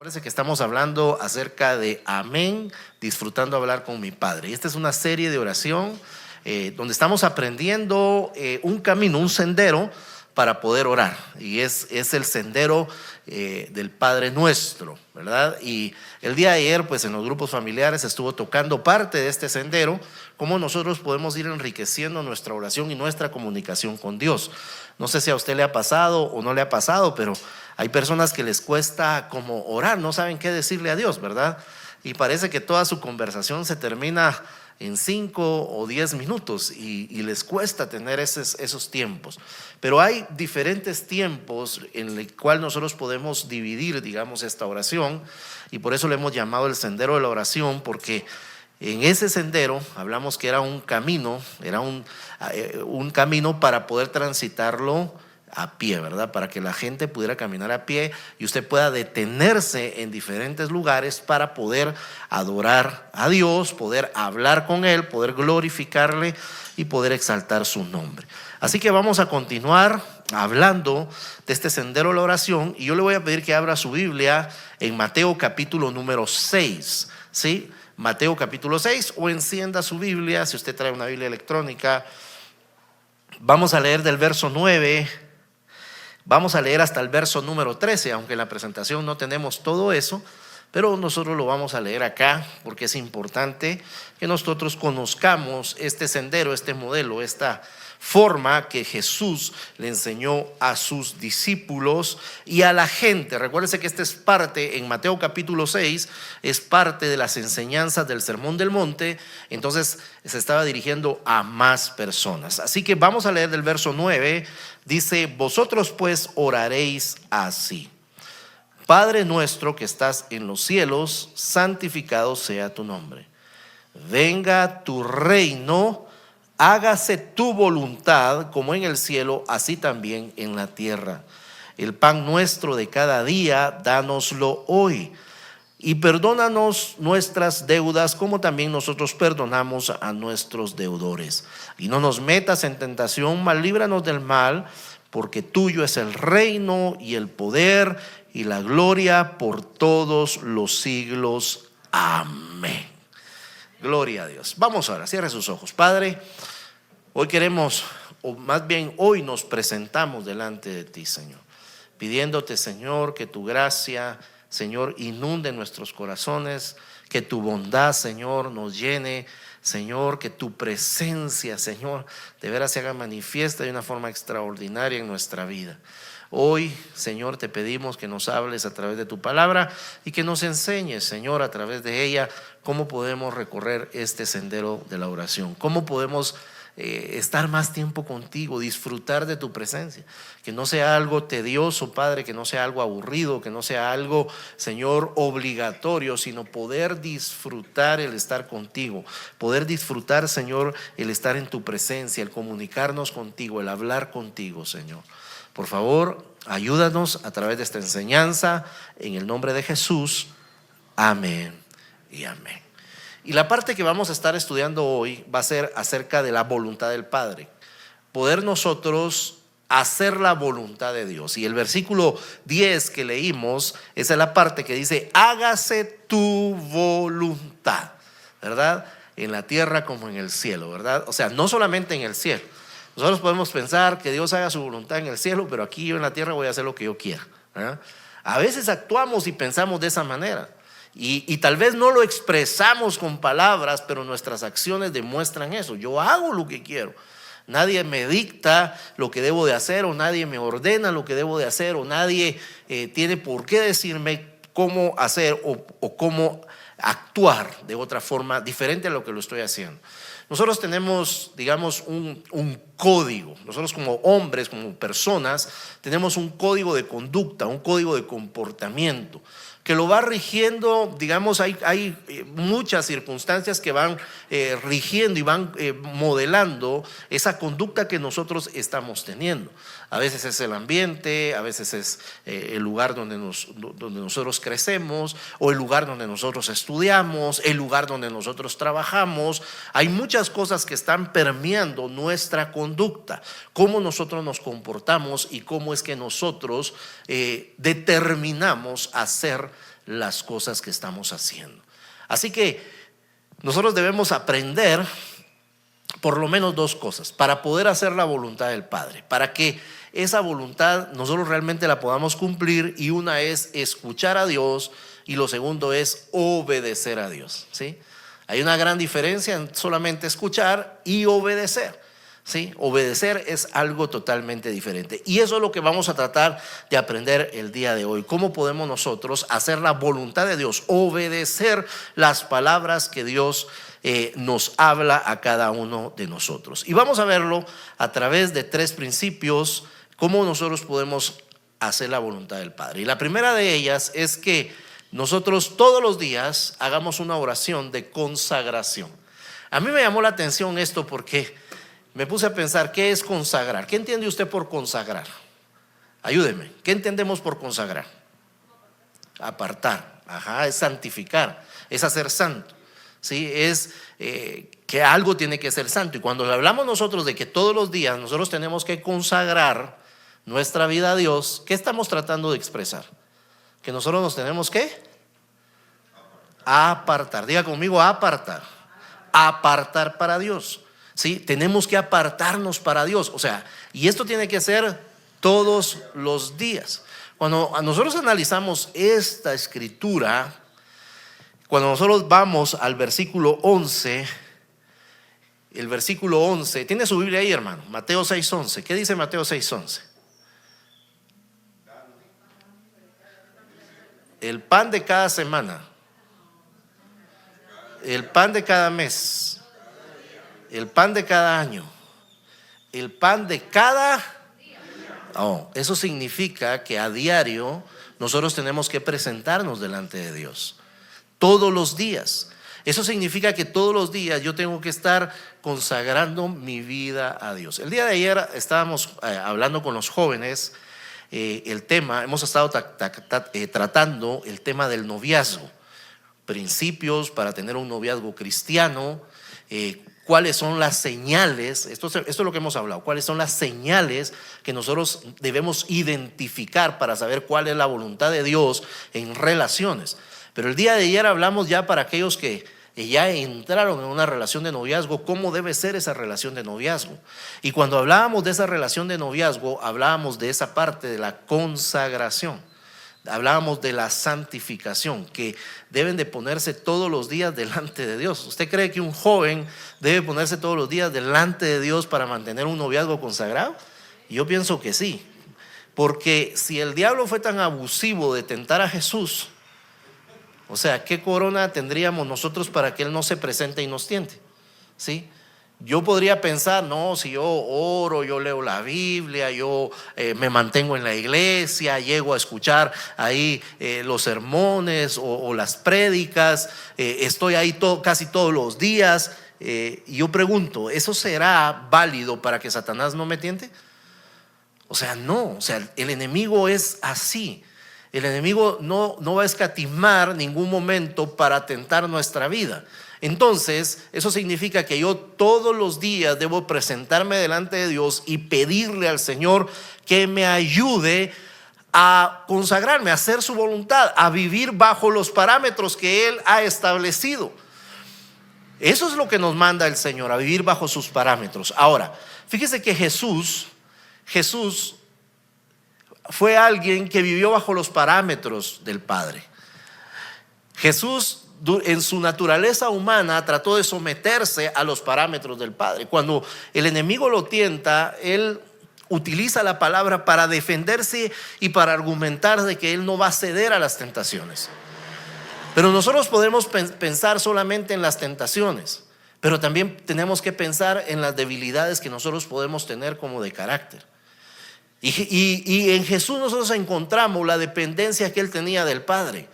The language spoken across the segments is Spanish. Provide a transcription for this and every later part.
Parece que estamos hablando acerca de amén, disfrutando hablar con mi Padre. Y esta es una serie de oración donde estamos aprendiendo un camino, un sendero para poder orar. Y es el sendero del Padre Nuestro, ¿verdad? Y el día de ayer, pues en los grupos familiares estuvo tocando parte de este sendero, cómo nosotros podemos ir enriqueciendo nuestra oración y nuestra comunicación con Dios. No sé si a usted le ha pasado o no le ha pasado, pero hay personas que les cuesta como orar, no saben qué decirle a Dios, ¿verdad? Y parece que toda su conversación se termina en 5 o 10 minutos y les cuesta tener esos tiempos. Pero hay diferentes tiempos en el cual nosotros podemos dividir, digamos, esta oración, y por eso le hemos llamado el sendero de la oración, porque en ese sendero hablamos que era un camino, un camino para poder transitarlo a pie, ¿verdad? Para que la gente pudiera caminar a pie y usted pueda detenerse en diferentes lugares para poder adorar a Dios, poder hablar con Él, poder glorificarle y poder exaltar su nombre. Así que vamos a continuar hablando de este sendero de la oración, y yo le voy a pedir que abra su Biblia en Mateo capítulo número 6, ¿sí? Mateo capítulo 6, o encienda su Biblia si usted trae una Biblia electrónica. Vamos a leer del verso 9. Vamos a leer hasta el verso número 13, aunque en la presentación no tenemos todo eso, pero nosotros lo vamos a leer acá porque es importante que nosotros conozcamos este sendero, este modelo, esta forma que Jesús le enseñó a sus discípulos y a la gente. Recuérdense que esta es parte, en Mateo capítulo 6, es parte de las enseñanzas del Sermón del Monte. Entonces se estaba dirigiendo a más personas. Así que vamos a leer del verso 9. Dice: vosotros pues oraréis así: Padre nuestro que estás en los cielos, santificado sea tu nombre. Venga tu reino, hágase tu voluntad como en el cielo, así también en la tierra. El pan nuestro de cada día, dánoslo hoy. Y perdónanos nuestras deudas como también nosotros perdonamos a nuestros deudores. Y no nos metas en tentación, mas líbranos del mal, porque tuyo es el reino y el poder y la gloria por todos los siglos. Amén. Gloria a Dios. Vamos ahora, cierre sus ojos. Padre, hoy queremos, o más bien hoy nos presentamos delante de ti, Señor, pidiéndote, Señor, que tu gracia, Señor, inunde nuestros corazones, que tu bondad, Señor, nos llene, Señor, que tu presencia, Señor, de veras se haga manifiesta de una forma extraordinaria en nuestra vida. Hoy, Señor, te pedimos que nos hables a través de tu palabra y que nos enseñes, Señor, a través de ella, cómo podemos recorrer este sendero de la oración, cómo podemos estar más tiempo contigo, disfrutar de tu presencia, que no sea algo tedioso, Padre, que no sea algo aburrido, que no sea algo, Señor, obligatorio, sino poder disfrutar el estar contigo, poder disfrutar, Señor, el estar en tu presencia, el comunicarnos contigo, el hablar contigo, Señor. Por favor, ayúdanos a través de esta enseñanza, en el nombre de Jesús. Amén y amén. Y la parte que vamos a estar estudiando hoy va a ser acerca de la voluntad del Padre, poder nosotros hacer la voluntad de Dios. Y el versículo 10 que leímos, esa es la parte que dice: hágase tu voluntad, ¿verdad? En la tierra como en el cielo, ¿verdad? O sea, no solamente en el cielo. Nosotros podemos pensar que Dios haga su voluntad en el cielo, pero aquí yo en la tierra voy a hacer lo que yo quiera, ¿verdad? A veces actuamos y pensamos de esa manera. Y tal vez no lo expresamos con palabras, pero nuestras acciones demuestran eso. Yo hago lo que quiero. Nadie me dicta lo que debo de hacer, o nadie me ordena lo que debo de hacer, o nadie tiene por qué decirme cómo hacer o cómo actuar de otra forma diferente a lo que lo estoy haciendo. Nosotros tenemos, digamos, un código. Nosotros como hombres, como personas, tenemos un código de conducta, un código de comportamiento que lo va rigiendo. Digamos, hay muchas circunstancias que van rigiendo y van modelando esa conducta que nosotros estamos teniendo. A veces es el ambiente, a veces es el lugar donde nosotros crecemos, o el lugar donde nosotros estudiamos, el lugar donde nosotros trabajamos. Hay muchas cosas que están permeando nuestra conducta, cómo nosotros nos comportamos y cómo es que nosotros determinamos hacer las cosas que estamos haciendo. Así que nosotros debemos aprender por lo menos dos cosas para poder hacer la voluntad del Padre, para que esa voluntad nosotros realmente la podamos cumplir. Y una es escuchar a Dios y lo segundo es obedecer a Dios, ¿sí? Hay una gran diferencia en solamente escuchar y obedecer, ¿sí? Obedecer es algo totalmente diferente. Y eso es lo que vamos a tratar de aprender el día de hoy. ¿Cómo podemos nosotros hacer la voluntad de Dios? Obedecer las palabras que Dios nos habla a cada uno de nosotros. Y vamos a verlo a través de tres principios, cómo nosotros podemos hacer la voluntad del Padre. Y la primera de ellas es que nosotros todos los días hagamos una oración de consagración. A mí me llamó la atención esto porque me puse a pensar, ¿qué es consagrar? ¿Qué entiende usted por consagrar? Ayúdeme, ¿qué entendemos por consagrar? Apartar, es santificar, es hacer santo, ¿sí? Es que algo tiene que ser santo. Y cuando hablamos nosotros de que todos los días nosotros tenemos que consagrar nuestra vida a Dios, ¿qué estamos tratando de expresar? Que nosotros nos tenemos que apartar. Diga conmigo, apartar. Apartar para Dios, ¿sí? Tenemos que apartarnos para Dios. O sea, y esto tiene que ser todos los días. Cuando nosotros analizamos esta escritura, cuando nosotros vamos al versículo 11, el versículo 11, ¿tiene su Biblia ahí, hermano? Mateo 6:11. ¿Qué dice Mateo 6:11? El pan de cada semana, el pan de cada mes, el pan de cada año, el pan de cada... eso significa que a diario nosotros tenemos que presentarnos delante de Dios, todos los días. Eso significa que todos los días yo tengo que estar consagrando mi vida a Dios. El día de ayer estábamos hablando con los jóvenes. El tema, hemos estado tratando el tema del noviazgo, principios para tener un noviazgo cristiano, cuáles son las señales, esto es lo que hemos hablado, cuáles son las señales que nosotros debemos identificar para saber cuál es la voluntad de Dios en relaciones. Pero el día de ayer hablamos ya para aquellos que ya entraron en una relación de noviazgo, cómo debe ser esa relación de noviazgo. Y cuando hablábamos de esa relación de noviazgo, hablábamos de esa parte de la consagración, hablábamos de la santificación, que deben de ponerse todos los días delante de Dios. ¿Usted cree que un joven debe ponerse todos los días delante de Dios para mantener un noviazgo consagrado? Yo pienso que sí, porque si el diablo fue tan abusivo de tentar a Jesús, o sea, ¿qué corona tendríamos nosotros para que Él no se presente y nos tiente? ¿Sí? Yo podría pensar, no, si yo oro, yo leo la Biblia, yo me mantengo en la iglesia, llego a escuchar ahí los sermones o las prédicas, estoy ahí casi todos los días. Y yo pregunto, ¿eso será válido para que Satanás no me tiente? O sea, no, o sea, el enemigo es así. El enemigo no va a escatimar ningún momento para tentar nuestra vida. Entonces, eso significa que yo todos los días debo presentarme delante de Dios y pedirle al Señor que me ayude a consagrarme, a hacer su voluntad, a vivir bajo los parámetros que Él ha establecido. Eso es lo que nos manda el Señor, a vivir bajo sus parámetros. Ahora, fíjese que Jesús fue alguien que vivió bajo los parámetros del Padre. Jesús, en su naturaleza humana, trató de someterse a los parámetros del Padre. Cuando el enemigo lo tienta, él utiliza la palabra para defenderse y para argumentar de que él no va a ceder a las tentaciones. Pero nosotros podemos pensar solamente en las tentaciones, pero también tenemos que pensar en las debilidades que nosotros podemos tener como de carácter. Y en Jesús nosotros encontramos la dependencia que Él tenía del Padre,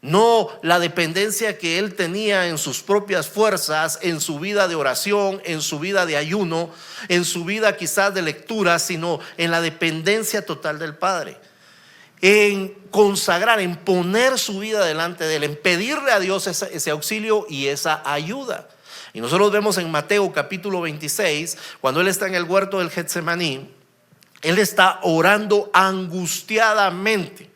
no la dependencia que Él tenía en sus propias fuerzas, en su vida de oración, en su vida de ayuno, en su vida quizás de lectura, sino en la dependencia total del Padre, en consagrar, en poner su vida delante de Él, en pedirle a Dios ese auxilio y esa ayuda. Y nosotros vemos en Mateo capítulo 26, cuando Él está en el huerto del Getsemaní, Él está orando angustiadamente.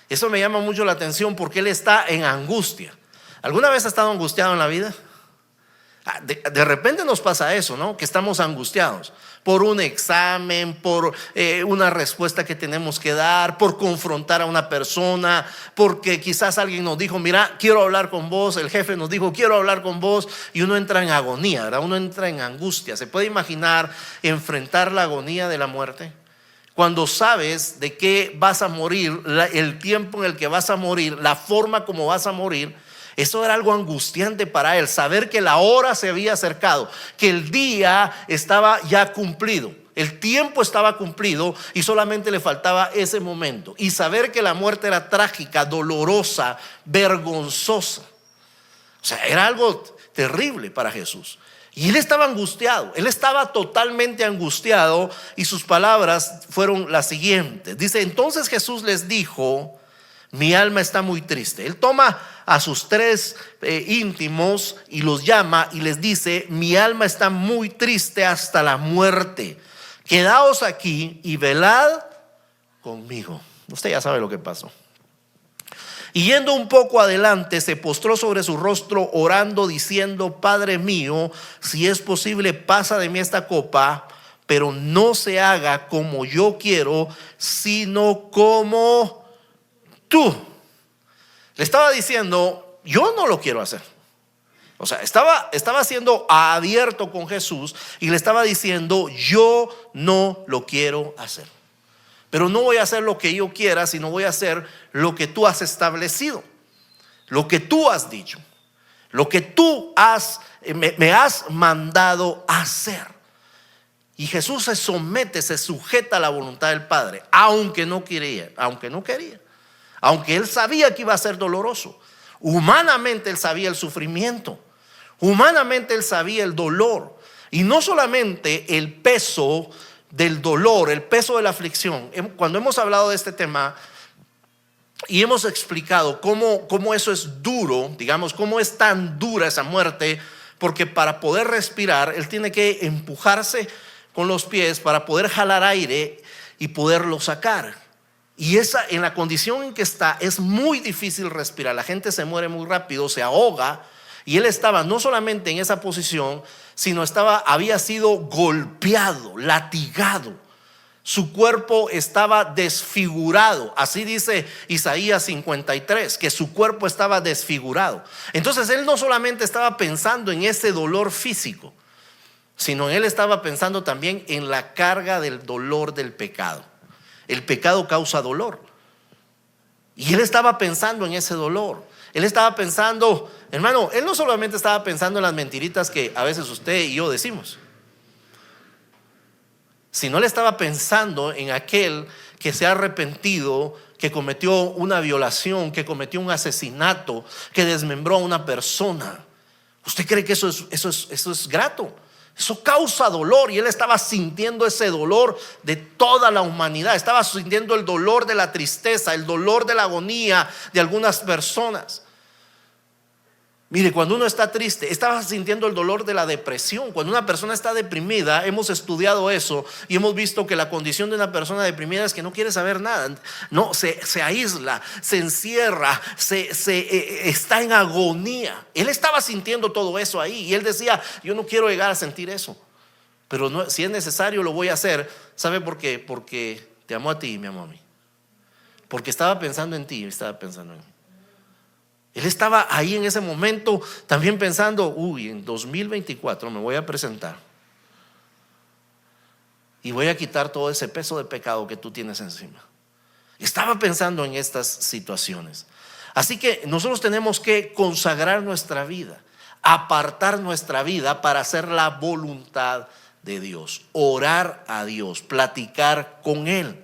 Eso me llama mucho la atención porque él está en angustia. ¿Alguna vez ha estado angustiado en la vida? De repente nos pasa eso, ¿no? Que estamos angustiados por un examen, por una respuesta que tenemos que dar, por confrontar a una persona, porque quizás alguien nos dijo, mira, quiero hablar con vos, el jefe nos dijo, quiero hablar con vos, y uno entra en agonía, ¿verdad? Uno entra en angustia. ¿Se puede imaginar enfrentar la agonía de la muerte? Cuando sabes de qué vas a morir, el tiempo en el que vas a morir, la forma como vas a morir. Eso era algo angustiante para él, saber que la hora se había acercado, que el día estaba ya cumplido, el tiempo estaba cumplido y solamente le faltaba ese momento. Y saber que la muerte era trágica, dolorosa, vergonzosa. O sea, era algo terrible para Jesús. Y él estaba angustiado, él estaba totalmente angustiado, y sus palabras fueron las siguientes. Dice, entonces Jesús les dijo, mi alma está muy triste. Él toma a sus tres íntimos y los llama y les dice, mi alma está muy triste hasta la muerte. Quedaos aquí y velad conmigo. Usted ya sabe lo que pasó. Y yendo un poco adelante, se postró sobre su rostro orando, diciendo, Padre mío, si es posible, pasa de mí esta copa, pero no se haga como yo quiero, sino como tú. Le estaba diciendo, yo no lo quiero hacer. O sea, estaba siendo abierto con Jesús y le estaba diciendo, yo no lo quiero hacer. Pero no voy a hacer lo que yo quiera, sino voy a hacer lo que tú has establecido, lo que tú has dicho, lo que tú me has mandado hacer. Y Jesús se somete, se sujeta a la voluntad del Padre, aunque no quería, aunque él sabía que iba a ser doloroso. Humanamente él sabía el sufrimiento, humanamente él sabía el dolor, y no solamente el peso del dolor, el peso de la aflicción. Cuando hemos hablado de este tema y hemos explicado cómo eso es duro, digamos, cómo es tan dura esa muerte, porque para poder respirar él tiene que empujarse con los pies para poder jalar aire y poderlo sacar. Y en la condición en que está, es muy difícil respirar. La gente se muere muy rápido, se ahoga. Y él estaba no solamente en esa posición, sino había sido golpeado, latigado. Su cuerpo estaba desfigurado. Así dice Isaías 53, que su cuerpo estaba desfigurado. Entonces él no solamente estaba pensando en ese dolor físico, sino él estaba pensando también en la carga del dolor del pecado. El pecado causa dolor. Y él estaba pensando en ese dolor. Él estaba pensando, hermano, él no solamente estaba pensando en las mentiritas que a veces usted y yo decimos, sino él estaba pensando en aquel que se ha arrepentido, que cometió una violación, que cometió un asesinato, que desmembró a una persona. ¿Usted cree que eso es grato? Eso causa dolor, y él estaba sintiendo ese dolor de toda la humanidad. Estaba sintiendo el dolor de la tristeza, el dolor de la agonía de algunas personas. Mire, cuando uno está triste, estaba sintiendo el dolor de la depresión. Cuando una persona está deprimida, hemos estudiado eso y hemos visto que la condición de una persona deprimida es que no quiere saber nada. No, se aísla, se encierra, está en agonía. Él estaba sintiendo todo eso ahí y él decía, yo no quiero llegar a sentir eso, pero no, si es necesario lo voy a hacer. ¿Sabe por qué? Porque te amo a ti y me amo a mí. Porque estaba pensando en ti y estaba pensando en mí. Él estaba ahí en ese momento también pensando, en 2024 me voy a presentar y voy a quitar todo ese peso de pecado que tú tienes encima. Estaba pensando en estas situaciones. Así que nosotros tenemos que consagrar nuestra vida, apartar nuestra vida para hacer la voluntad de Dios, orar a Dios, platicar con Él.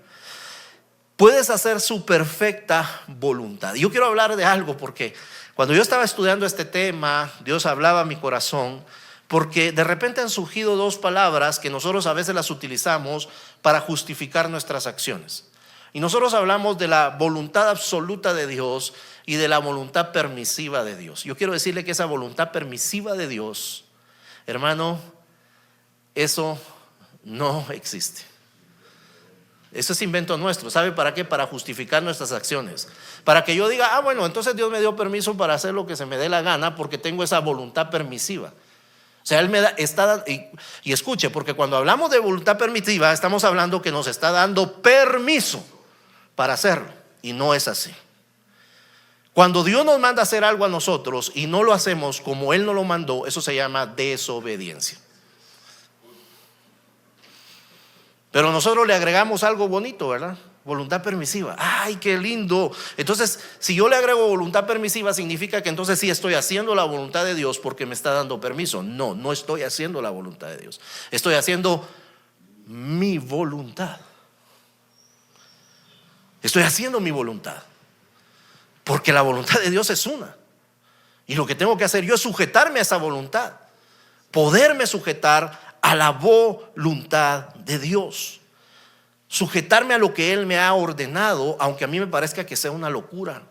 Puedes hacer su perfecta voluntad. Yo quiero hablar de algo porque cuando yo estaba estudiando este tema, Dios hablaba a mi corazón, porque de repente han surgido dos palabras que nosotros a veces las utilizamos para justificar nuestras acciones. Y nosotros hablamos de la voluntad absoluta de Dios y de la voluntad permisiva de Dios. Yo quiero decirle que esa voluntad permisiva de Dios, hermano, eso no existe. Eso es invento nuestro. ¿Sabe para qué? Para justificar nuestras acciones. Para que yo diga, bueno, entonces Dios me dio permiso para hacer lo que se me dé la gana porque tengo esa voluntad permisiva. O sea, Él me da, y escuche, porque cuando hablamos de voluntad permisiva, estamos hablando que nos está dando permiso para hacerlo. Y no es así. Cuando Dios nos manda a hacer algo a nosotros y no lo hacemos como Él nos lo mandó, eso se llama desobediencia. Pero nosotros le agregamos algo bonito, ¿verdad? Voluntad permisiva. ¡Ay, qué lindo! Entonces, si yo le agrego voluntad permisiva, significa que entonces sí estoy haciendo la voluntad de Dios porque me está dando permiso. No, no estoy haciendo la voluntad de Dios. Estoy haciendo mi voluntad. Estoy haciendo mi voluntad. Porque la voluntad de Dios es una. Y lo que tengo que hacer yo es sujetarme a esa voluntad. Poderme sujetar a la voluntad de Dios, sujetarme a lo que Él me ha ordenado, aunque a mí me parezca que sea una locura.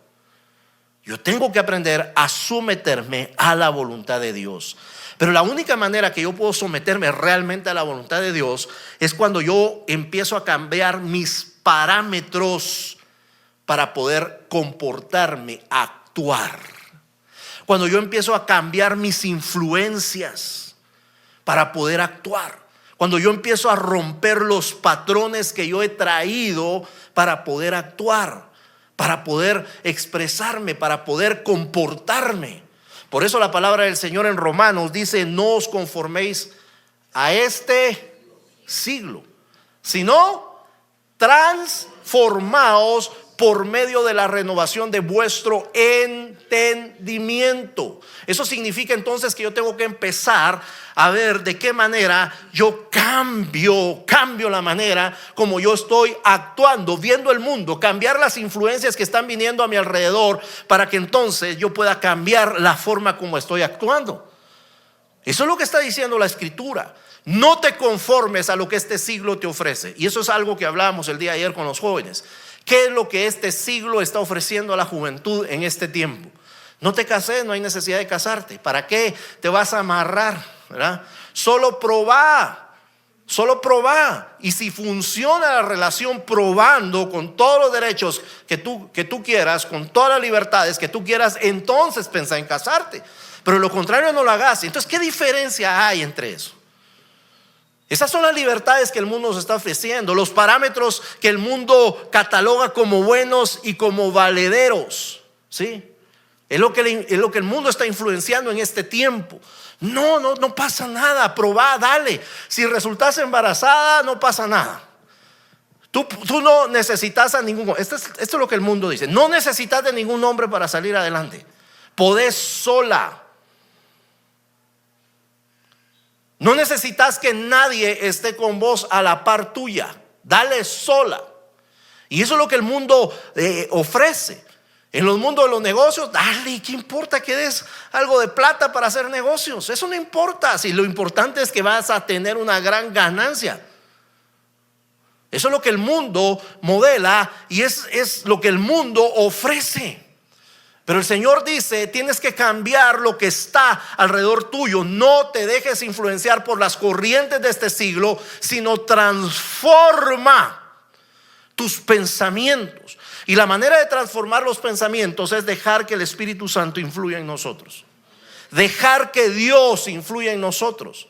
Yo tengo que aprender a someterme a la voluntad de Dios. Pero la única manera que yo puedo someterme realmente a la voluntad de Dios es cuando yo empiezo a cambiar mis parámetros para poder comportarme, actuar. Cuando yo empiezo a cambiar mis influencias para poder actuar. Cuando yo empiezo a romper los patrones que yo he traído para poder actuar, para poder expresarme, para poder comportarme. Por eso la palabra del Señor en Romanos dice: no os conforméis a este siglo, sino transformaos por medio de la renovación de vuestro entendimiento. Eso significa entonces que yo tengo que empezar a ver de qué manera yo cambio la manera como yo estoy actuando, viendo el mundo, cambiar las influencias que están viniendo a mi alrededor para que entonces yo pueda cambiar la forma como estoy actuando. Eso es lo que está diciendo la Escritura. No te conformes a lo que este siglo te ofrece. Y eso es algo que hablábamos el día de ayer con los jóvenes. ¿Qué es lo que este siglo está ofreciendo a la juventud en este tiempo? No te cases, no hay necesidad de casarte. ¿Para qué te vas a amarrar? ¿Verdad? Solo probá. Y si funciona la relación probando con todos los derechos que tú quieras, con todas las libertades que tú quieras, entonces pensá en casarte. Pero lo contrario no lo hagas. Entonces, ¿qué diferencia hay entre eso? Esas son las libertades que el mundo nos está ofreciendo, los parámetros que el mundo cataloga como buenos y como valederos, ¿sí? Es lo que el mundo está influenciando en este tiempo. No pasa nada, probá, dale. Si resultas embarazada, no pasa nada. Tú no necesitas a ningún. Esto es lo que el mundo dice. No necesitas de ningún hombre para salir adelante. Podés sola. No necesitas que nadie esté con vos a la par tuya. Dale sola. Y eso es lo que el mundo ofrece. En los mundos de los negocios, dale, ¿qué importa que des algo de plata para hacer negocios? Eso no importa. Si lo importante es que vas a tener una gran ganancia. Eso es lo que el mundo modela y es lo que el mundo ofrece. Pero el Señor dice: tienes que cambiar lo que está alrededor tuyo. No te dejes influenciar por las corrientes de este siglo, sino transforma tus pensamientos. Y la manera de transformar los pensamientos es dejar que el Espíritu Santo influya en nosotros. Dejar que Dios influya en nosotros.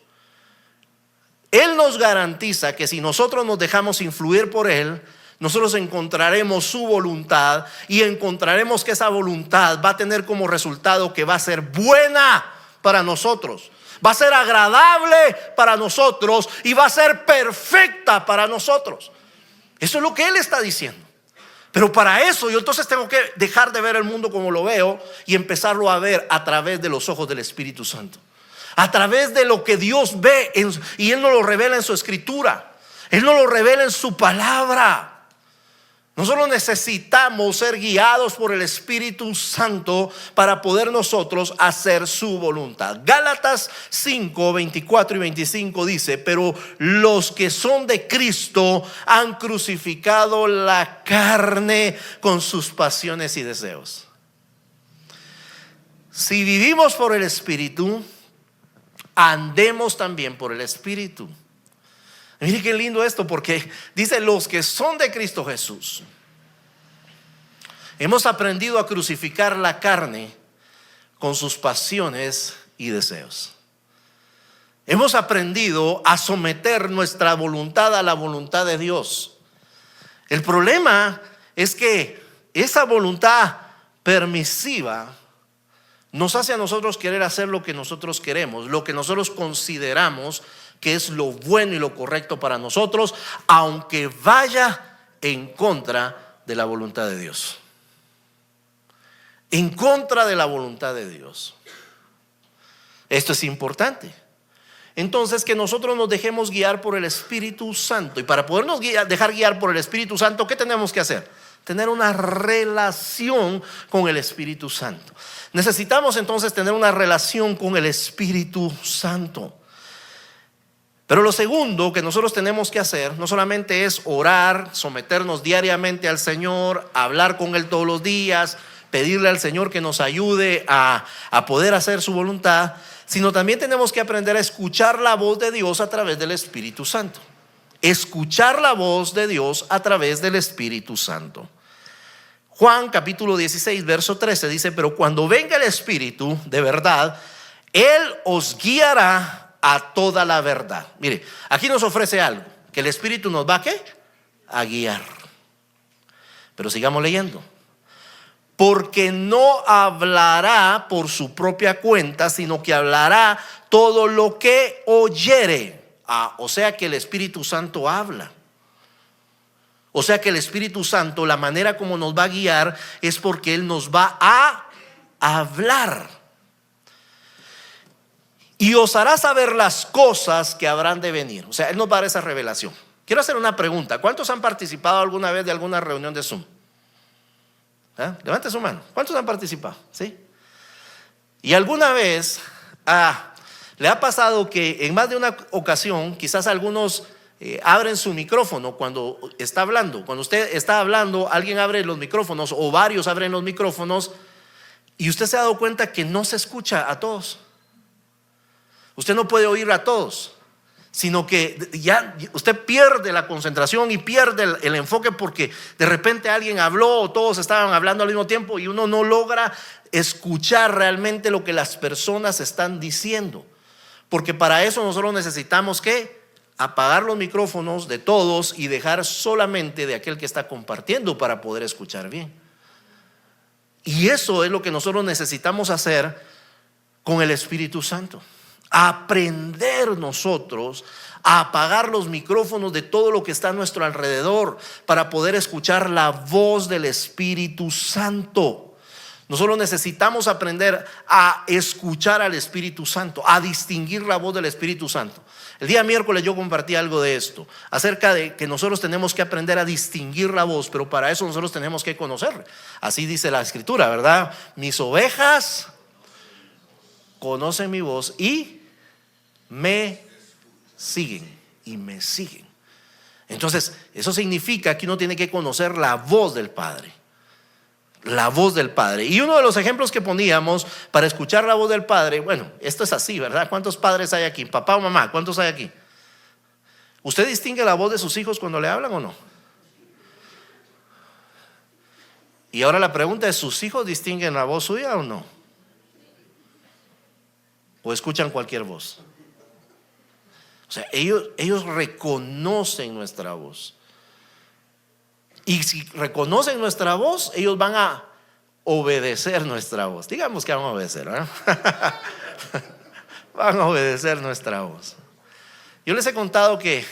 Él nos garantiza que si nosotros nos dejamos influir por Él, nosotros encontraremos su voluntad y encontraremos que esa voluntad va a tener como resultado que va a ser buena para nosotros, va a ser agradable para nosotros y va a ser perfecta para nosotros. Eso es lo que Él está diciendo. Pero para eso yo entonces tengo que dejar de ver el mundo como lo veo y empezarlo a ver a través de los ojos del Espíritu Santo, a través de lo que Dios ve y Él nos lo revela en su Escritura, Él nos lo revela en su palabra. Nosotros necesitamos ser guiados por el Espíritu Santo para poder nosotros hacer su voluntad. Gálatas 5, 24 y 25 dice: pero los que son de Cristo han crucificado la carne con sus pasiones y deseos. Si vivimos por el Espíritu, andemos también por el Espíritu. Mire qué lindo esto, porque dice: los que son de Cristo Jesús. Hemos aprendido a crucificar la carne con sus pasiones y deseos. Hemos aprendido a someter nuestra voluntad a la voluntad de Dios. El problema es que esa voluntad permisiva nos hace a nosotros querer hacer lo que nosotros queremos, lo que nosotros consideramos que es lo bueno y lo correcto para nosotros, aunque vaya en contra de la voluntad de Dios. En contra de la voluntad de Dios. Esto es importante. Entonces, que nosotros nos dejemos guiar por el Espíritu Santo. Y para podernos dejar guiar por el Espíritu Santo, ¿qué tenemos que hacer? Tener una relación con el Espíritu Santo. Necesitamos entonces tener una relación con el Espíritu Santo. Pero lo segundo que nosotros tenemos que hacer no solamente es orar, someternos diariamente al Señor, hablar con Él todos los días, pedirle al Señor que nos ayude a poder hacer su voluntad, sino también tenemos que aprender a escuchar la voz de Dios a través del Espíritu Santo. Escuchar la voz de Dios a través del Espíritu Santo. Juan capítulo 16 verso 13 dice: pero cuando venga el Espíritu de verdad, Él os guiará a toda la verdad. Mire, aquí nos ofrece algo, que el Espíritu nos va ¿a qué? A guiar. Pero sigamos leyendo. Porque no hablará por su propia cuenta, sino que hablará todo lo que oyere. O sea que el Espíritu Santo habla. O sea que el Espíritu Santo, la manera como nos va a guiar es porque Él nos va a hablar. Y os hará saber las cosas que habrán de venir. O sea, Él nos va a dar esa revelación. Quiero hacer una pregunta. ¿Cuántos han participado alguna vez de alguna reunión de Zoom? Levante su mano. ¿Cuántos han participado? ¿Sí? Y alguna vez le ha pasado que en más de una ocasión quizás algunos abren su micrófono cuando está hablando. Cuando usted está hablando, alguien abre los micrófonos o varios abren los micrófonos y usted se ha dado cuenta que no se escucha a todos. Usted no puede oír a todos, sino que ya usted pierde la concentración y pierde el enfoque porque de repente alguien habló o todos estaban hablando al mismo tiempo y uno no logra escuchar realmente lo que las personas están diciendo. Porque para eso nosotros necesitamos ¿qué? Apagar los micrófonos de todos y dejar solamente de aquel que está compartiendo para poder escuchar bien. Y eso es lo que nosotros necesitamos hacer con el Espíritu Santo. Aprender nosotros a apagar los micrófonos de todo lo que está a nuestro alrededor para poder escuchar la voz del Espíritu Santo. Nosotros necesitamos aprender a escuchar al Espíritu Santo, a distinguir la voz del Espíritu Santo. El día miércoles yo compartí algo de esto, acerca de que nosotros tenemos que aprender a distinguir la voz, pero para eso nosotros tenemos que conocer. Así dice la Escritura, ¿verdad? Mis ovejas conocen mi voz y me siguen. Y me siguen. Entonces, eso significa que uno tiene que conocer la voz del Padre. La voz del Padre. Y uno de los ejemplos que poníamos para escuchar la voz del Padre, bueno, esto es así, ¿verdad? ¿Cuántos padres hay aquí? Papá o mamá, ¿cuántos hay aquí? ¿Usted distingue la voz de sus hijos cuando le hablan o no? Y ahora la pregunta es: ¿sus hijos distinguen la voz suya o no? ¿O escuchan cualquier voz? O sea, ellos reconocen nuestra voz. Y si reconocen nuestra voz, ellos van a obedecer nuestra voz. Digamos que van a obedecer, ¿verdad? Van a obedecer nuestra voz. Yo les he contado que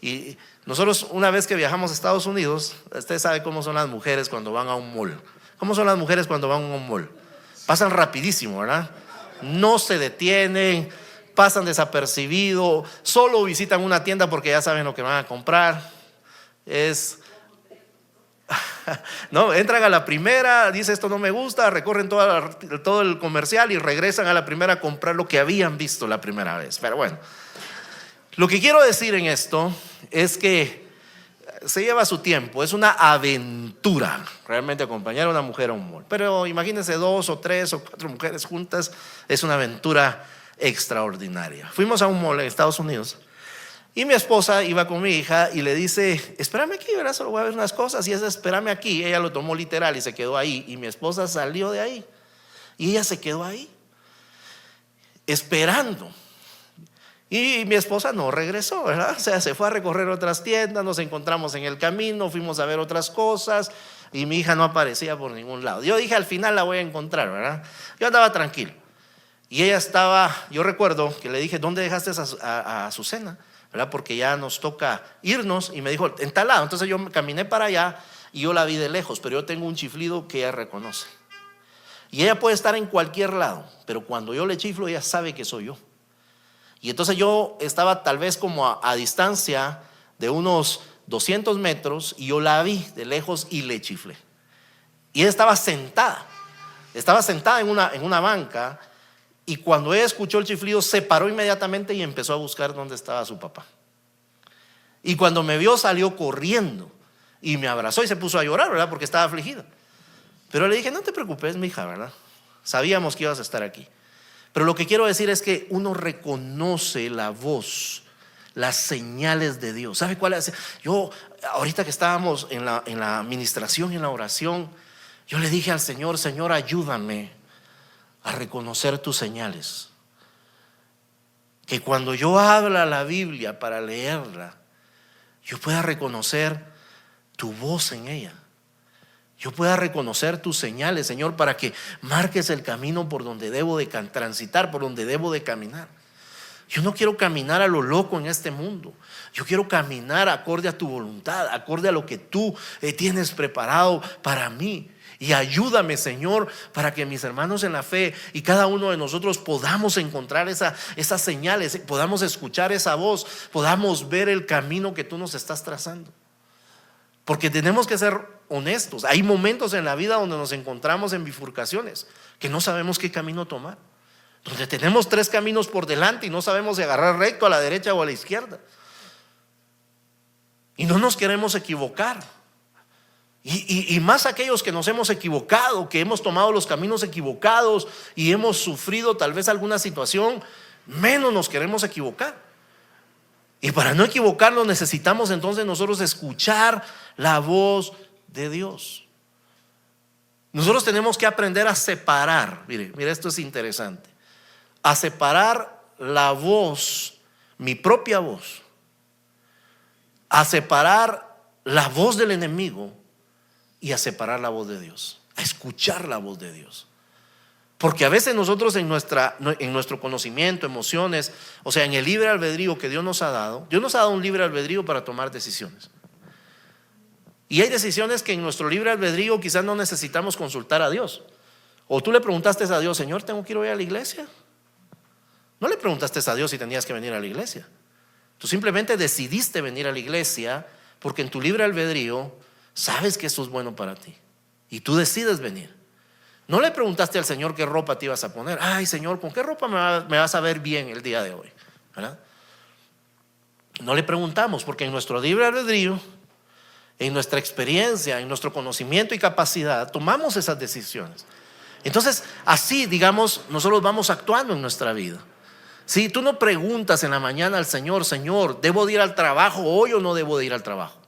y nosotros una vez que viajamos a Estados Unidos, usted sabe cómo son las mujeres cuando van a un mall. ¿Cómo son las mujeres cuando van a un mall? Pasan rapidísimo, ¿verdad? No se detienen, pasan desapercibido, solo visitan una tienda porque ya saben lo que van a comprar. No, entran a la primera, dice esto no me gusta, recorren todo el comercial y regresan a la primera a comprar lo que habían visto la primera vez. Pero bueno, lo que quiero decir en esto es que se lleva su tiempo, es una aventura realmente acompañar a una mujer a un mall. Pero imagínense 2 o 3 o 4 mujeres juntas, es una aventura extraordinaria. Fuimos a un mall en Estados Unidos Y mi esposa iba con mi hija y le dice: espérame aquí, ¿verdad? Solo voy a ver unas cosas. Y esa espérame aquí, ella lo tomó literal y se quedó ahí. Y mi esposa salió de ahí y ella se quedó ahí esperando. Y mi esposa no regresó, ¿verdad? O sea, se fue a recorrer otras tiendas, nos encontramos en el camino, fuimos a ver otras cosas y mi hija no aparecía por ningún lado. Yo dije: al final la voy a encontrar, ¿verdad? Yo andaba tranquilo. Y ella estaba, yo recuerdo que le dije: ¿dónde dejaste a Azucena? ¿Verdad? Porque ya nos toca irnos. Y me dijo: en tal lado. Entonces yo caminé para allá y yo la vi de lejos, pero yo tengo un chiflido que ella reconoce. Y ella puede estar en cualquier lado, pero cuando yo le chiflo, ella sabe que soy yo. Y entonces yo estaba tal vez como a distancia de unos 200 metros y yo la vi de lejos y le chiflé. Y ella estaba sentada en una banca. Y cuando ella escuchó el chiflido, se paró inmediatamente y empezó a buscar dónde estaba su papá. Y cuando me vio, salió corriendo y me abrazó y se puso a llorar, ¿verdad? Porque estaba afligida. Pero le dije: no te preocupes, mi hija, ¿verdad? Sabíamos que ibas a estar aquí. Pero lo que quiero decir es que uno reconoce la voz, las señales de Dios. ¿Sabe cuál es? Yo, ahorita que estábamos en la administración y en la oración, yo le dije al Señor: Señor, ayúdame a reconocer tus señales. Que cuando yo abra la Biblia para leerla, yo pueda reconocer tu voz en ella. Yo pueda reconocer tus señales, Señor, para que marques el camino por donde debo de transitar, por donde debo de caminar. Yo no quiero caminar a lo loco en este mundo. Yo quiero caminar acorde a tu voluntad, acorde a lo que tú tienes preparado para mí. Y ayúdame, Señor, para que mis hermanos en la fe y cada uno de nosotros podamos encontrar esas señales, podamos escuchar esa voz, podamos ver el camino que tú nos estás trazando. Porque tenemos que ser honestos. Hay momentos en la vida donde nos encontramos en bifurcaciones, que no sabemos qué camino tomar, donde tenemos 3 caminos por delante y no sabemos si agarrar recto, a la derecha o a la izquierda. Y no nos queremos equivocar. Y más aquellos que nos hemos equivocado, que hemos tomado los caminos equivocados y hemos sufrido tal vez alguna situación, menos nos queremos equivocar. Y para no equivocarnos necesitamos entonces nosotros escuchar la voz de Dios. Nosotros tenemos que aprender a separar. Mire, esto es interesante. A separar la voz, mi propia voz, a separar la voz del enemigo y a separar la voz de Dios, a escuchar la voz de Dios. Porque a veces nosotros en nuestro conocimiento, emociones, o sea, en el libre albedrío que Dios nos ha dado un libre albedrío para tomar decisiones. Y hay decisiones que en nuestro libre albedrío quizás no necesitamos consultar a Dios. O tú le preguntaste a Dios: Señor, ¿tengo que ir hoy a la iglesia? No le preguntaste a Dios si tenías que venir a la iglesia. Tú simplemente decidiste venir a la iglesia porque en tu libre albedrío sabes que eso es bueno para ti y tú decides venir. No le preguntaste al Señor qué ropa te ibas a poner. Ay, Señor, ¿con qué ropa me vas a ver bien el día de hoy? ¿Verdad? No le preguntamos porque en nuestro libre albedrío, en nuestra experiencia, en nuestro conocimiento y capacidad, tomamos esas decisiones. Entonces, así, digamos, nosotros vamos actuando en nuestra vida. Si tú no preguntas en la mañana al Señor: Señor, ¿debo de ir al trabajo hoy o no debo de ir al trabajo?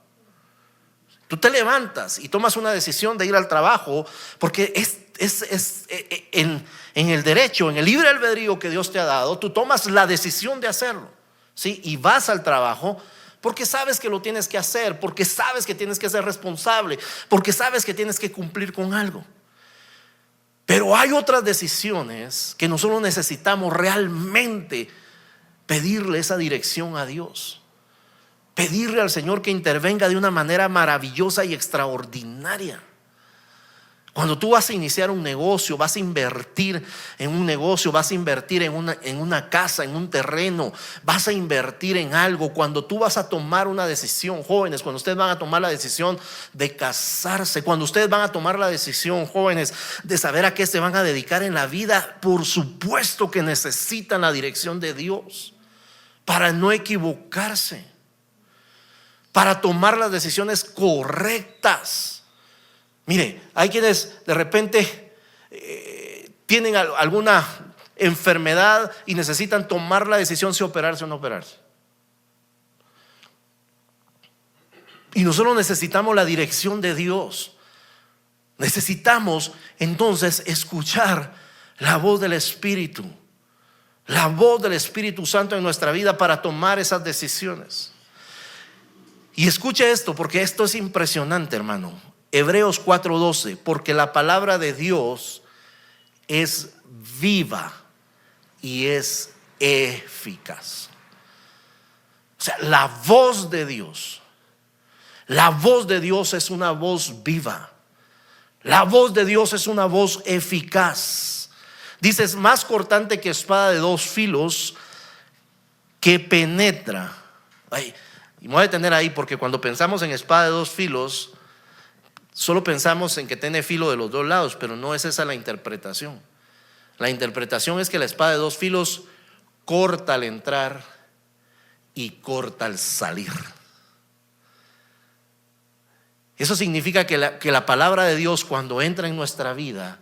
Tú te levantas y tomas una decisión de ir al trabajo porque en el derecho, en el libre albedrío que Dios te ha dado, tú tomas la decisión de hacerlo, ¿sí? Y vas al trabajo porque sabes que lo tienes que hacer, porque sabes que tienes que ser responsable, porque sabes que tienes que cumplir con algo. Pero hay otras decisiones que nosotros necesitamos realmente pedirle esa dirección a Dios. Pedirle al Señor que intervenga de una manera maravillosa y extraordinaria. Cuando tú vas a iniciar un negocio, vas a invertir en un negocio, vas a invertir en una casa, en un terreno, vas a invertir en algo. Cuando tú vas a tomar una decisión, jóvenes, cuando ustedes van a tomar la decisión de casarse, cuando ustedes van a tomar la decisión, jóvenes, de saber a qué se van a dedicar en la vida, por supuesto que necesitan la dirección de Dios para no equivocarse, para tomar las decisiones correctas. Mire, hay quienes de repente tienen alguna enfermedad y necesitan tomar la decisión si operarse o no operarse. Y nosotros necesitamos la dirección de Dios. Necesitamos entonces escuchar la voz del Espíritu, la voz del Espíritu Santo en nuestra vida para tomar esas decisiones. Y escuche esto, porque esto es impresionante, hermano. Hebreos 4:12, porque la palabra de Dios es viva y es eficaz. O sea, la voz de Dios es una voz viva. La voz de Dios es una voz eficaz. Dice, es más cortante que espada de dos filos, que penetra. Y me voy a detener ahí, porque cuando pensamos en espada de dos filos, solo pensamos en que tiene filo de los dos lados, pero no es esa la interpretación. La interpretación es que la espada de dos filos corta al entrar y corta al salir. Eso significa que la palabra de Dios, cuando entra en nuestra vida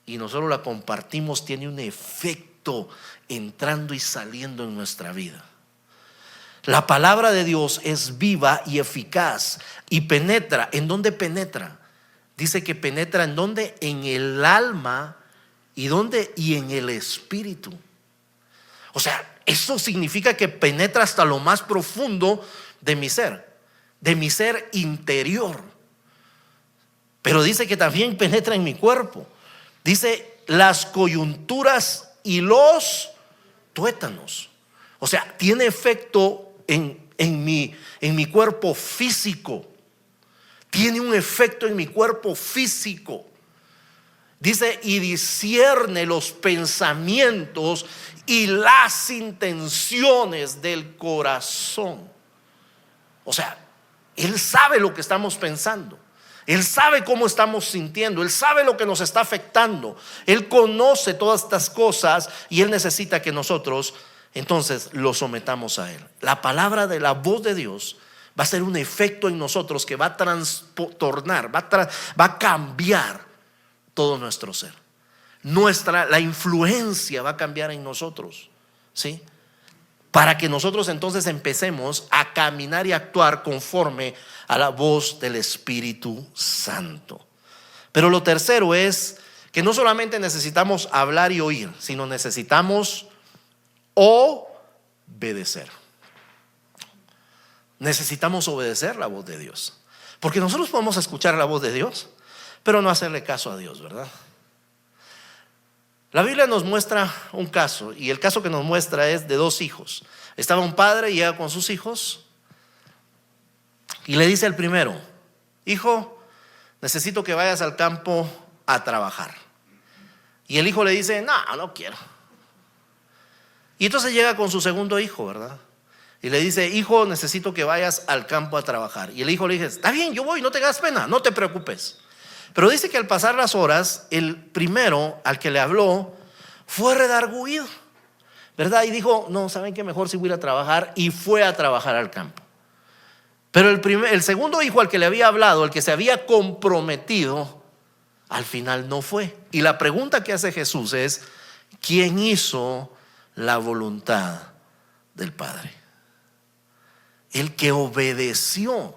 y nosotros la compartimos, tiene un efecto entrando y saliendo en nuestra vida. La palabra de Dios es viva y eficaz y penetra. ¿En dónde penetra? Dice que penetra en dónde, en el alma y dónde, y en el espíritu. O sea, eso significa que penetra hasta lo más profundo de mi ser interior. Pero dice que también penetra en mi cuerpo. Dice las coyunturas y los tuétanos. O sea, tiene efecto en mi cuerpo físico. Tiene un efecto en mi cuerpo físico. Dice, y discierne los pensamientos y las intenciones del corazón. O sea, Él sabe lo que estamos pensando. Él sabe cómo estamos sintiendo. Él sabe lo que nos está afectando. Él conoce todas estas cosas y Él necesita que nosotros entonces lo sometamos a Él. La palabra de la voz de Dios va a ser un efecto en nosotros que va a trastornar, va a cambiar todo nuestro ser. La influencia va a cambiar en nosotros, ¿sí? Para que nosotros entonces empecemos a caminar y actuar conforme a la voz del Espíritu Santo. Pero lo tercero es que no solamente necesitamos hablar y oír, sino necesitamos obedecer. Necesitamos obedecer la voz de Dios, porque nosotros podemos escuchar la voz de Dios, pero no hacerle caso a Dios, ¿verdad? La Biblia nos muestra un caso, y el caso que nos muestra es de dos hijos. Estaba un padre y llega con sus hijos y le dice al primero: hijo, necesito que vayas al campo a trabajar. Y el hijo le dice: no quiero. Y entonces llega con su segundo hijo, ¿verdad? Y le dice: hijo, necesito que vayas al campo a trabajar. Y el hijo le dice: está bien, yo voy, no te hagas pena, no te preocupes. Pero dice que al pasar las horas, el primero al que le habló fue redargüido, ¿verdad? Y dijo: no, ¿saben qué? Mejor si voy a ir a trabajar. Y fue a trabajar al campo. Pero el segundo hijo al que le había hablado, el que se había comprometido, al final no fue. Y la pregunta que hace Jesús es: ¿quién hizo la voluntad del Padre? El que obedeció.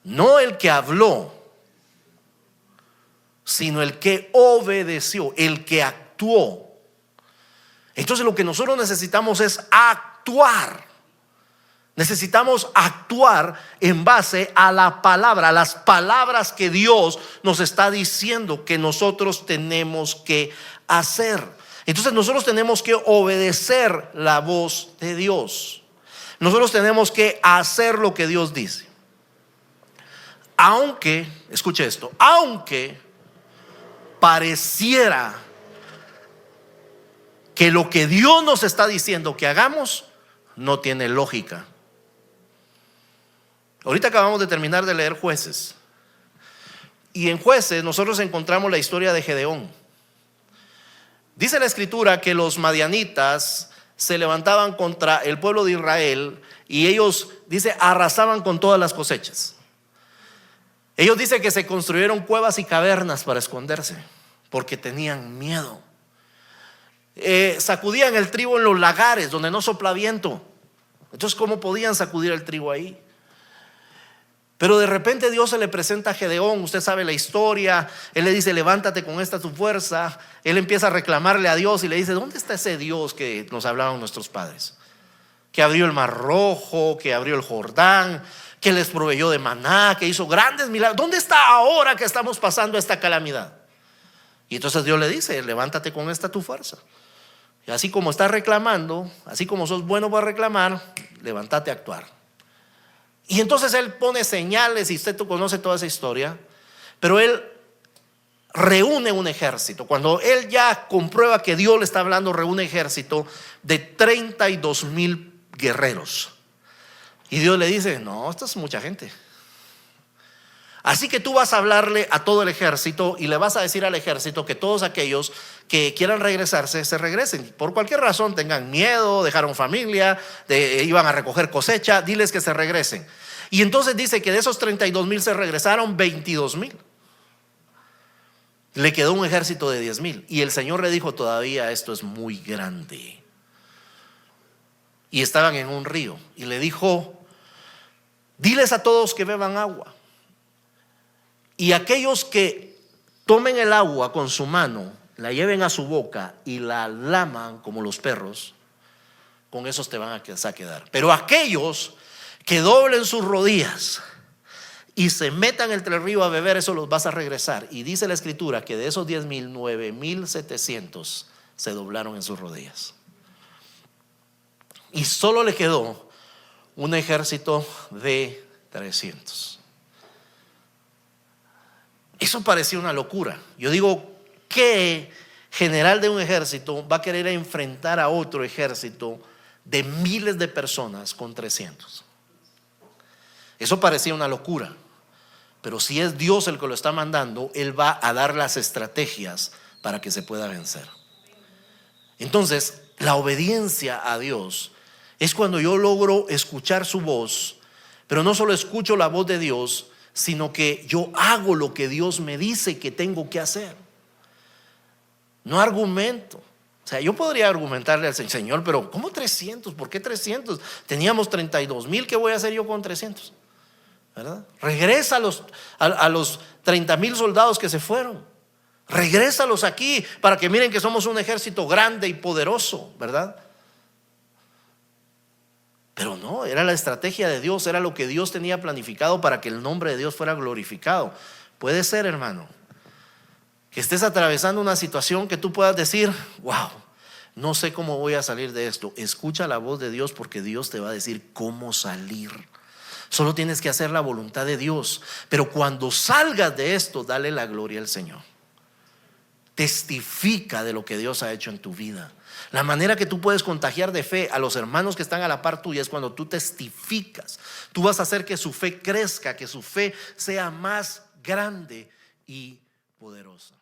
No el que habló, sino el que obedeció, el que actuó. Entonces lo que nosotros necesitamos es actuar. Necesitamos actuar en base a la palabra, a las palabras que Dios nos está diciendo que nosotros tenemos que hacer. Entonces nosotros tenemos que obedecer la voz de Dios. Nosotros tenemos que hacer lo que Dios dice. Aunque, escuche esto, aunque pareciera que lo que Dios nos está diciendo que hagamos no tiene lógica. Ahorita acabamos de terminar de leer Jueces, y en Jueces nosotros encontramos la historia de Gedeón. Dice la escritura que los madianitas se levantaban contra el pueblo de Israel y ellos, dice, arrasaban con todas las cosechas. Ellos dicen que se construyeron cuevas y cavernas para esconderse porque tenían miedo. Sacudían el trigo en los lagares donde no sopla viento. Entonces, ¿cómo podían sacudir el trigo ahí? Pero de repente Dios se le presenta a Gedeón. Usted sabe la historia. Él le dice: levántate, con esta tu fuerza. Él empieza a reclamarle a Dios y le dice: ¿dónde está ese Dios que nos hablaban nuestros padres? Que abrió el Mar Rojo, que abrió el Jordán, que les proveyó de maná, que hizo grandes milagros. ¿Dónde está ahora que estamos pasando esta calamidad? Y entonces Dios le dice: levántate, con esta tu fuerza. Y así como estás reclamando, así como sos bueno para reclamar, levántate a actuar. Y entonces él pone señales, y tú conoce toda esa historia. Pero él reúne un ejército. Cuando él ya comprueba que Dios le está hablando, reúne un ejército de 32,000 guerreros. Y Dios le dice: no, esto es mucha gente. Así que tú vas a hablarle a todo el ejército y le vas a decir al ejército que todos aquellos que quieran regresarse, se regresen. Por cualquier razón, tengan miedo, dejaron familia, iban a recoger cosecha, diles que se regresen. Y entonces dice que de esos 32,000 se regresaron 22,000. Le quedó un ejército de 10,000. Y el Señor le dijo: todavía esto es muy grande. Y estaban en un río. Y le dijo: diles a todos que beban agua. Y aquellos que tomen el agua con su mano, la lleven a su boca y la laman como los perros, con esos te van a quedar. Pero aquellos que doblen sus rodillas y se metan entre el río a beber, eso los vas a regresar. Y dice la escritura que de esos 10,000, 9,700 se doblaron en sus rodillas. Y solo le quedó un ejército de 300. Eso parecía una locura. Yo digo: ¿qué general de un ejército va a querer enfrentar a otro ejército de miles de personas con 300? Eso parecía una locura. Pero si es Dios el que lo está mandando, Él va a dar las estrategias para que se pueda vencer. Entonces, la obediencia a Dios es cuando yo logro escuchar su voz. Pero no solo escucho la voz de Dios, sino que yo hago lo que Dios me dice que tengo que hacer. No argumento. O sea, yo podría argumentarle al Señor: pero ¿cómo 300? ¿Por qué 300? Teníamos 32,000, ¿qué voy a hacer yo con 300? ¿Verdad? Regresa a los 30,000 soldados que se fueron. Regrésalos aquí para que miren que somos un ejército grande y poderoso, ¿verdad? Pero no, era la estrategia de Dios, era lo que Dios tenía planificado para que el nombre de Dios fuera glorificado. Puede ser, hermano, que estés atravesando una situación que tú puedas decir: wow, no sé cómo voy a salir de esto. Escucha la voz de Dios, porque Dios te va a decir cómo salir. Solo tienes que hacer la voluntad de Dios. Pero cuando salgas de esto, dale la gloria al Señor. Testifica de lo que Dios ha hecho en tu vida. La manera que tú puedes contagiar de fe a los hermanos que están a la par tuya es cuando tú testificas. Tú vas a hacer que su fe crezca, que su fe sea más grande y poderosa.